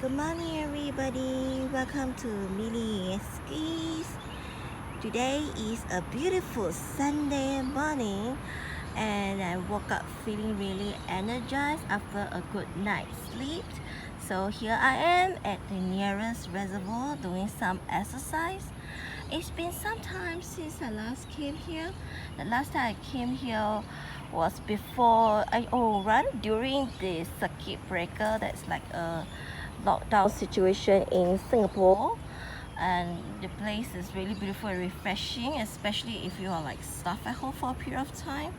Good morning, everybody. Welcome to Mille Exquis. Today is a beautiful Sunday morning, and I woke up feeling really energized after a good night's sleep. So here I am at the nearest reservoir doing some exercise. It's been some time since I last came here. The last time I came here was during the circuit breaker. That's like a lockdown situation in Singapore, and the place is really beautiful and refreshing, especially if you are like stuck at home for a period of time.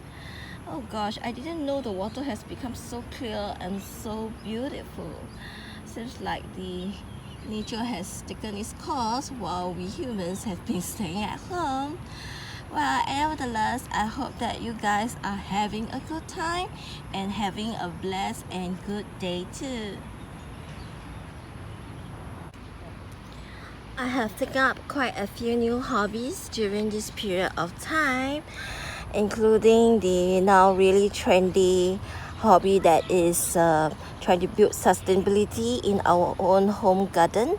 Oh gosh, I didn't know the water has become so clear and so beautiful. Seems like the nature has taken its course while we humans have been staying at home. Well, nevertheless, I hope that you guys are having a good time and having a blessed and good day too. I have taken up quite a few new hobbies during this period of time, including the now really trendy hobby that is trying to build sustainability in our own home garden.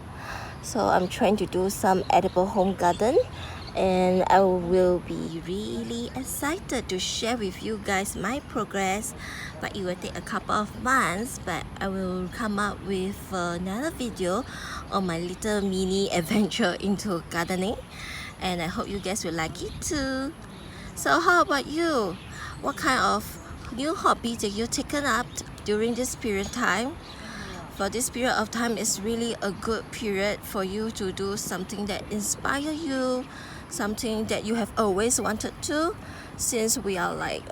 So I'm trying to do some edible home garden, and I will be really excited to share with you guys my progress, but it will take a couple of months, but I will come up with another video on my little mini adventure into gardening, and I hope you guys will like it too. So how about you? What kind of new hobbies have you taken up during this period of time? For this period of time, it's really a good period for you to do something that inspire you, something that you have always wanted to, since we are like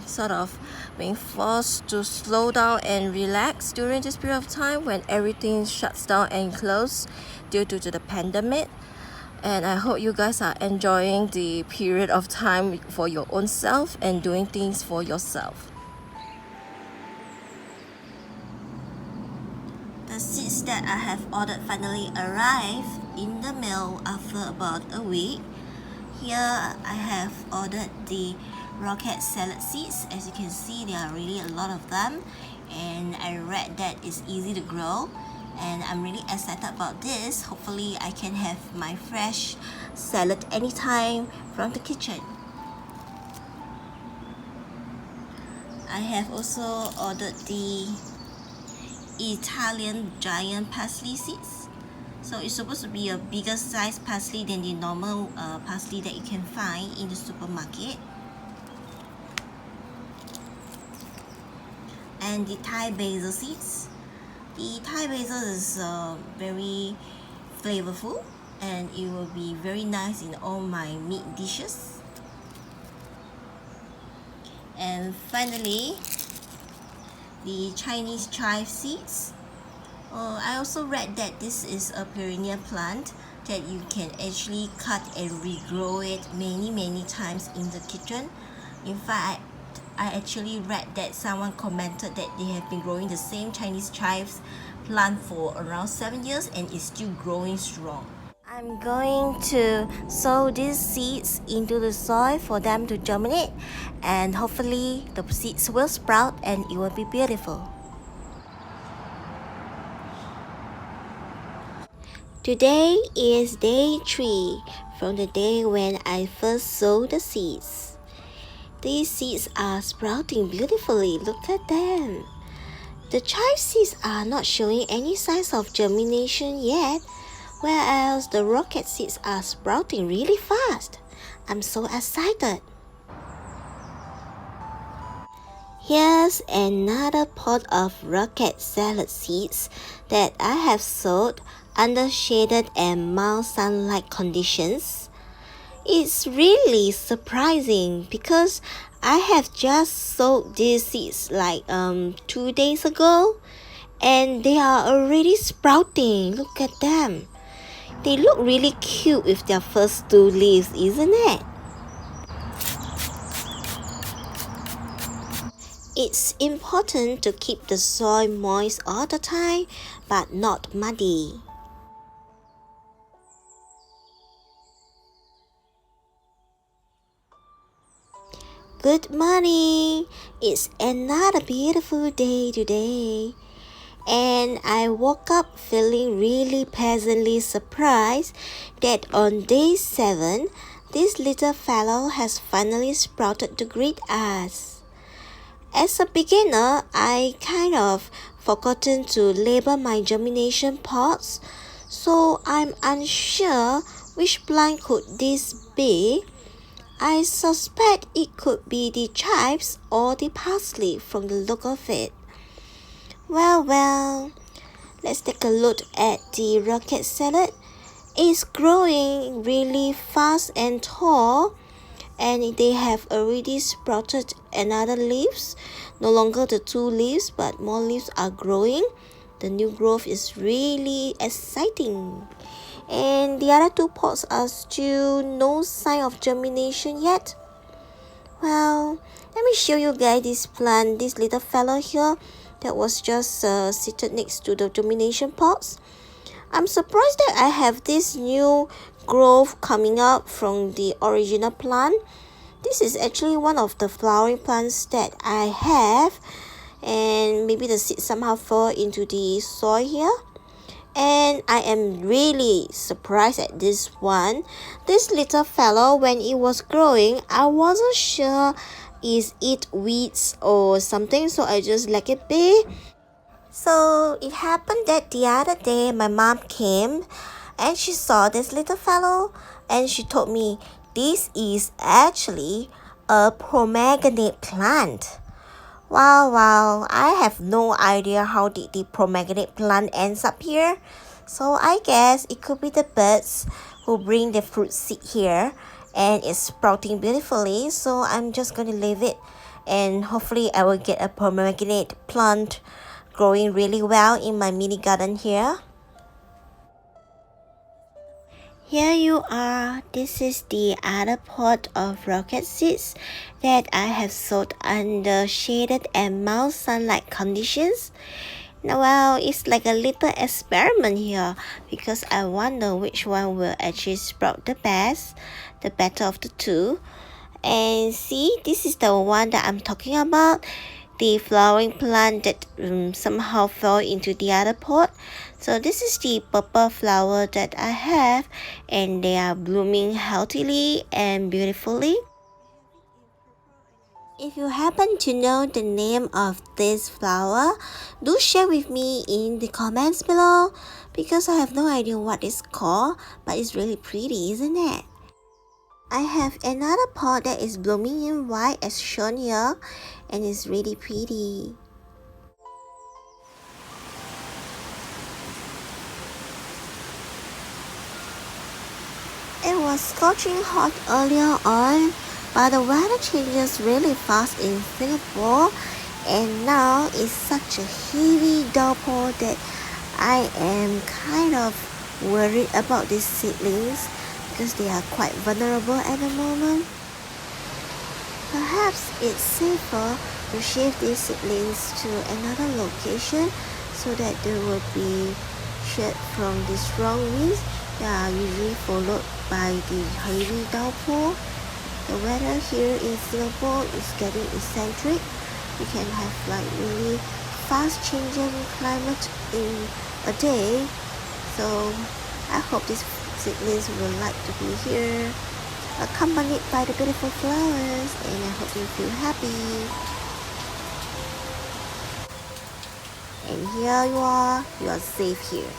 sort of being forced to slow down and relax during this period of time when everything shuts down and closes due to the pandemic. And I hope you guys are enjoying the period of time for your own self and doing things for yourself. The seeds that I have ordered finally arrived in the mail after about a week. Here I have ordered the rocket salad seeds. As you can see, there are really a lot of them, and I read that it's easy to grow, and I'm really excited about this. Hopefully I can have my fresh salad anytime from the kitchen. I have also ordered the Italian giant parsley seeds. So it's supposed to be a bigger size parsley than the normal parsley that you can find in the supermarket. And the Thai basil seeds. The Thai basil is very flavorful, and it will be very nice in all my meat dishes. And finally, the Chinese chive seeds. I also read that this is a perennial plant that you can actually cut and regrow it many times in the kitchen. In fact, I actually read that someone commented that they have been growing the same Chinese chives plant for around 7 years and it's still growing strong. I'm going to sow these seeds into the soil for them to germinate, and hopefully the seeds will sprout and it will be beautiful. Today is day 3 from the day when I first sowed the seeds. These seeds are sprouting beautifully, look at them. The chive seeds are not showing any signs of germination yet, whereas the rocket seeds are sprouting really fast. I'm so excited. Here's another pot of rocket salad seeds that I have sowed under shaded and mild sunlight conditions. It's really surprising because I have just sowed these seeds like 2 days ago, and they are already sprouting. Look at them. They look really cute with their first 2 leaves, isn't it? It's important to keep the soil moist all the time, but not muddy. Good morning! It's another beautiful day today. And I woke up feeling really pleasantly surprised that on day 7, this little fellow has finally sprouted to greet us. As a beginner, I kind of forgotten to label my germination pots, so I'm unsure which plant could this be. I suspect it could be the chives or the parsley from the look of it. Well, let's take a look at the rocket salad. It's growing really fast and tall, and they have already sprouted another leaves. No longer the 2 leaves, but more leaves are growing. The new growth is really exciting. And the other 2 pots are still no sign of germination yet. Well, let me show you guys this plant, this little fellow here that was just seated next to the germination pots. I'm surprised that I have this new growth coming up from the original plant. This is actually one of the flowering plants that I have, and maybe the seed somehow fell into the soil here. And I am really surprised at this one. This little fellow, when it was growing, I wasn't sure is it weeds or something, so I just let it be. So it happened that the other day my mom came and she saw this little fellow and she told me this is actually a pomegranate plant. Wow, I have no idea how did the pomegranate plant ends up here. So I guess it could be the birds who bring the fruit seed here and it's sprouting beautifully. So I'm just going to leave it and hopefully I will get a pomegranate plant growing really well in my mini garden here. Here you are. This is the other pot of rocket seeds that I have sowed under shaded and mild sunlight conditions. Now, well, it's like a little experiment here because I wonder which one will actually sprout the best, the better of the 2. And see, this is the one that I'm talking about. The flowering plant that somehow fell into the other pot. So this is the purple flower that I have, and they are blooming healthily and beautifully. If you happen to know the name of this flower, do share with me in the comments below because I have no idea what it's called, but it's really pretty, isn't it? I have another pot that is blooming in white as shown here, and it's really pretty. It was scorching hot earlier on, but the weather changes really fast in Singapore, and now it's such a heavy downpour that I am kind of worried about these seedlings because they are quite vulnerable at the moment. Perhaps it's safer to shift these seedlings to another location so that they will be shed from the strong winds that are usually followed by the heavy downpour. The weather here in Singapore is getting eccentric. We can have like really fast changing climate in a day. So I hope these seedlings will like to be here, accompanied by the beautiful flowers, and I hope you feel happy. And here you are safe here.